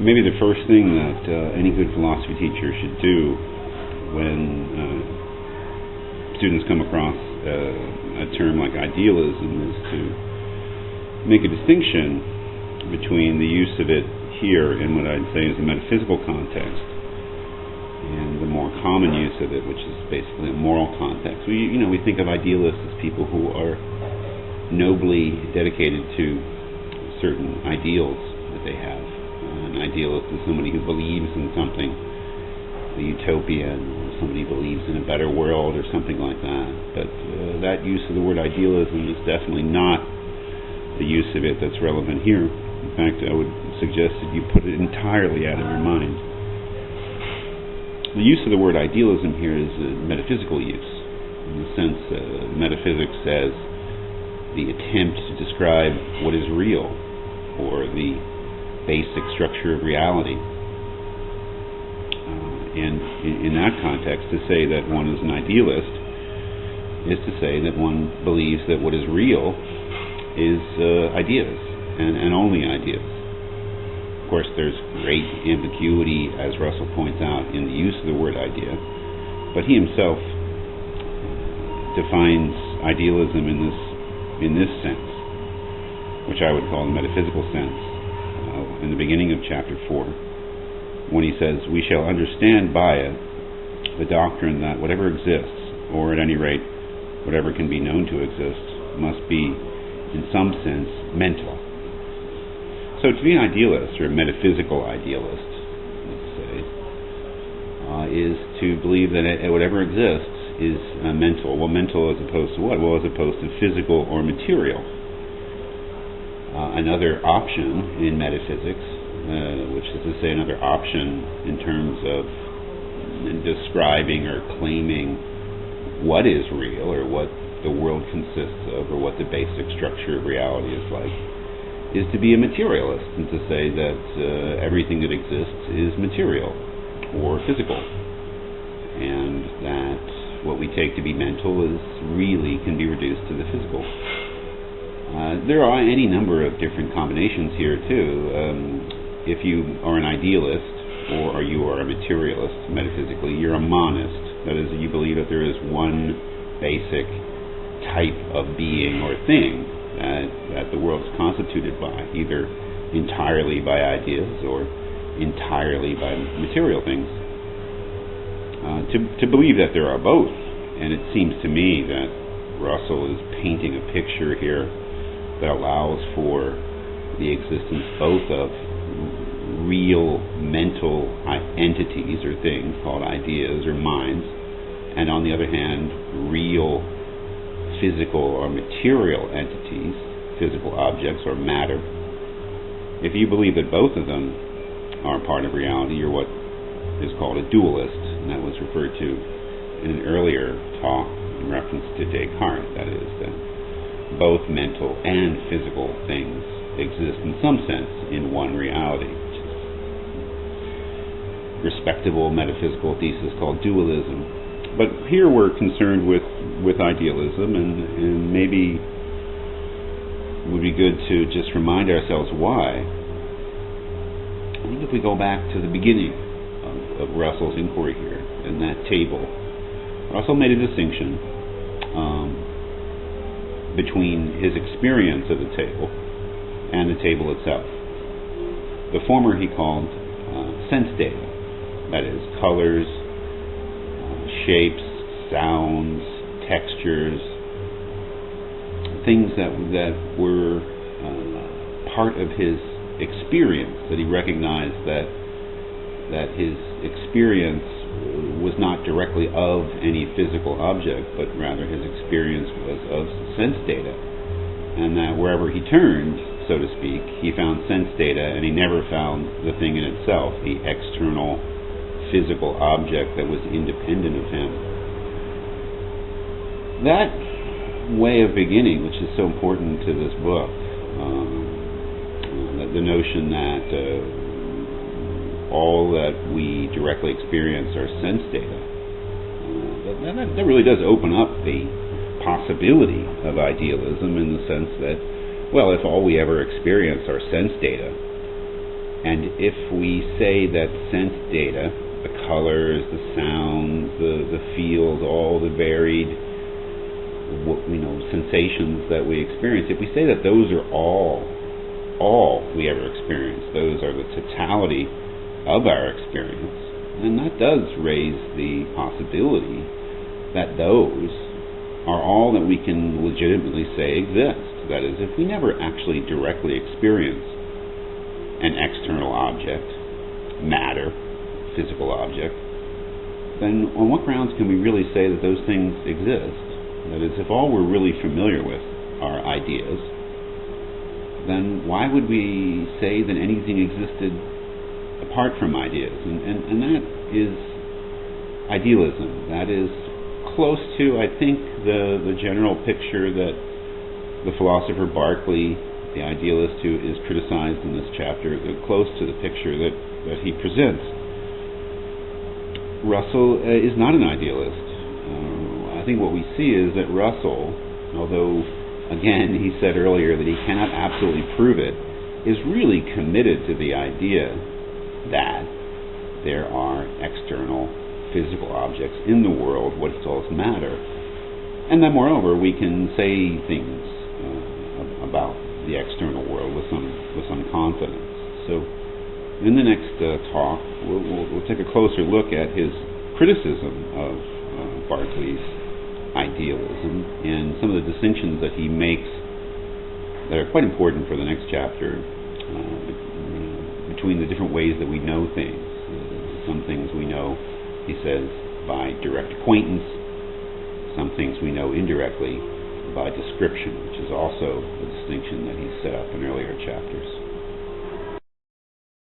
Maybe the first thing that any good philosophy teacher should do when students come across a term like idealism is to make a distinction between the use of it here in what I'd say is a metaphysical context and the more common use of it, which is basically a moral context. We think of idealists as people who are nobly dedicated to certain ideals that they have. An idealist is somebody who believes in something, a utopian, or somebody who believes in a better world or something like that. But that use of the word idealism is definitely not the use of it that's relevant here. In fact, I would suggest that you put it entirely out of your mind. The use of the word idealism here is a metaphysical use, in the sense metaphysics says the attempt to describe what is real, or the basic structure of reality. And in that context, to say that one is an idealist is to say that one believes that what is real is ideas, and only ideas. Of course, there's great ambiguity, as Russell points out, in the use of the word idea, but he himself defines idealism in this sense, which I would call the metaphysical sense, in the beginning of chapter 4, when he says, "We shall understand by it the doctrine that whatever exists, or at any rate whatever can be known to exist, must be in some sense mental." So to be an idealist, or a metaphysical idealist, let's say, is to believe that whatever exists is mental. Well, mental as opposed to what? Well, as opposed to physical or material. Another option in metaphysics, which is to say another option in terms of describing or claiming what is real, or what the world consists of, or what the basic structure of reality is like, is to be a materialist, and to say that everything that exists is material or physical, and that what we take to be mental is really can be reduced to the physical. There are any number of different combinations here too. If you are an idealist, or you are a materialist metaphysically, you're a monist. That is, you believe that there is one basic type of being or thing that the world is constituted by, either entirely by ideas or entirely by material things. To believe that there are both, and it seems to me that Russell is painting a picture here that allows for the existence both of real mental entities or things called ideas or minds, and on the other hand, real physical or material entities, physical objects or matter. If you believe that both of them are part of reality, you're what is called a dualist, and that was referred to in an earlier talk in reference to Descartes. That is, that both mental and physical things exist in some sense in one reality, which is a respectable metaphysical thesis called dualism. But here we're concerned with idealism, and maybe it would be good to just remind ourselves why. I think if we go back to the beginning of Russell's inquiry here, in that table, Russell made a distinction between his experience of the table and the table itself. The former he called sense data, that is, colors, shapes, sounds, textures, things that were part of his experience, that he recognized that his experience was not directly of any physical object, but rather his experience was of sense data, and that wherever he turned, so to speak, he found sense data, and he never found the thing in itself, the external physical object that was independent of him. That way of beginning, which is so important to this book, the notion that all that we directly experience are sense data, that really does open up the possibility of idealism, in the sense that, well, if all we ever experience are sense data, And if we say that sense data, the colors, the sounds, the feels, all the varied sensations that we experience, if we say that those are all we ever experience, those are the totality of our experience, then that does raise the possibility that those are all that we can legitimately say exist. That is, if we never actually directly experience an external object, matter, physical object, then on what grounds can we really say that those things exist? That is, if all we're really familiar with are ideas, then why would we say that anything existed apart from ideas? And that is idealism. That is close to, I think, the general picture that the philosopher Berkeley, the idealist who is criticized in this chapter, close to the picture that he presents. Russell is not an idealist. I think what we see is that Russell, although, again, he said earlier that he cannot absolutely prove it, is really committed to the idea that there are external physical objects in the world, what he calls matter, and that, moreover, we can say things about the external world with some confidence. So, in the next talk, we'll take a closer look at his criticism of Berkeley's idealism and some of the distinctions that he makes that are quite important for the next chapter between the different ways that we know things. Some things we know, he says, by direct acquaintance. Some things we know indirectly by description, which is also a distinction that he set up in earlier chapters.